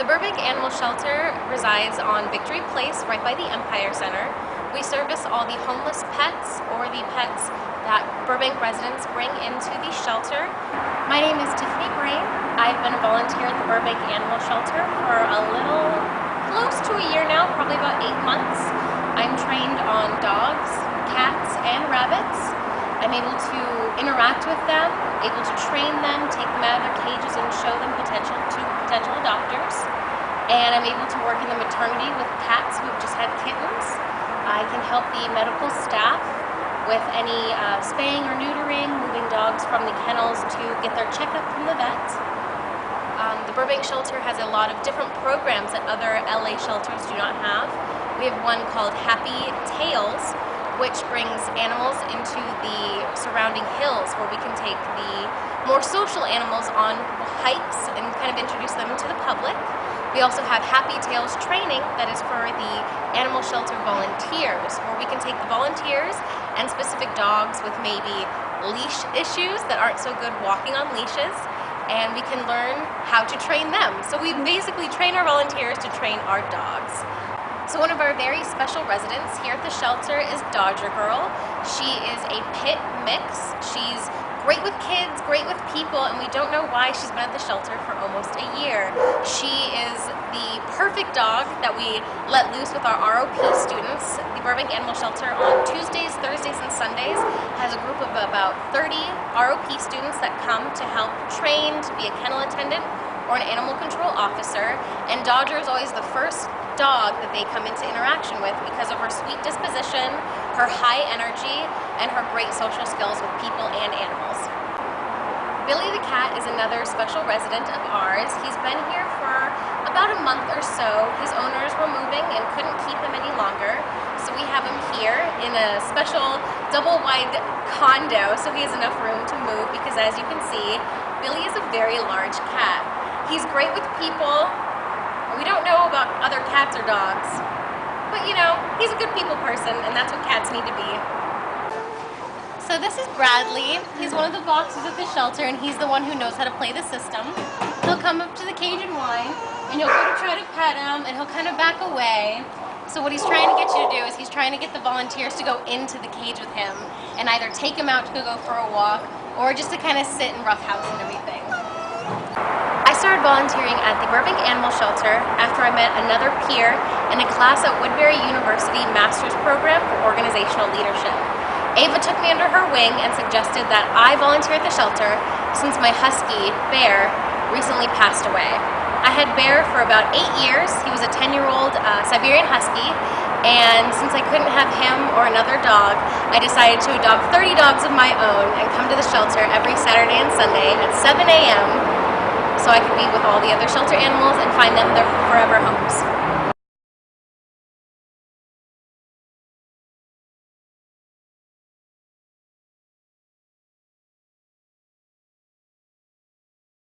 The Burbank Animal Shelter resides on Victory Place, right by the Empire Center. We service all the homeless pets or the pets that Burbank residents bring into the shelter. My name is Tiffany. I've been a volunteer at the Burbank Animal Shelter for a little close to a year now, probably about 8 months. I'm trained on dogs, cats, and rabbits. I'm able to interact with them, able to train them, take them out of their cages and show them potential adopters. And I'm able to work in the maternity with cats who have just had kittens. I can help the medical staff with any spaying or neutering, moving dogs from the kennels to get their checkup from the vet. The Burbank shelter has a lot of different programs that other LA shelters do not have. We have one called Happy Tails, which brings animals into the surrounding hills where we can take the more social animals on hikes and kind of introduce them to the public. We also have Happy Tails training that is for the animal shelter volunteers, where we can take the volunteers and specific dogs with maybe leash issues that aren't so good walking on leashes, and we can learn how to train them. So we basically train our volunteers to train our dogs. So one of our very special residents here at the shelter is Dodger Girl. She is a pit mix. She's great with kids, great with people, and we don't know why she's been at the shelter for almost a year. She is the perfect dog that we let loose with our ROP students. The Burbank Animal Shelter on Tuesdays, Thursdays, and Sundays has a group of about 30 ROP students that come to help train to be a kennel attendant or an animal control officer, and Dodger is always the first dog that they come into interaction with because of her sweet disposition, her high energy, and her great social skills with people and animals. Billy the cat is another special resident of ours. He's been here for about a month or so. His owners were moving and couldn't keep him any longer, so we have him here in a special double-wide condo so he has enough room to move, because as you can see, Billy is a very large cat. He's great with people. We don't know about other cats or dogs, but you know, he's a good people person, and that's what cats need to be. So this is Bradley. He's one of the boxers at the shelter, and he's the one who knows how to play the system. He'll come up to the cage and whine, and you'll go to try to pet him, and he'll kind of back away. So what he's trying to get you to do is he's trying to get the volunteers to go into the cage with him and either take him out to go for a walk or just to kind of sit and roughhouse and everything. I started volunteering at the Burbank Animal Shelter after I met another peer in a class at Woodbury University Master's Program for Organizational Leadership. Ava took me under her wing and suggested that I volunteer at the shelter since my husky, Bear, recently passed away. I had Bear for about 8 years. He was a 10-year-old Siberian Husky, and since I couldn't have him or another dog, I decided to adopt 30 dogs of my own and come to the shelter every Saturday and Sunday at 7 a.m. so I could be with all the other shelter animals and find them their forever homes.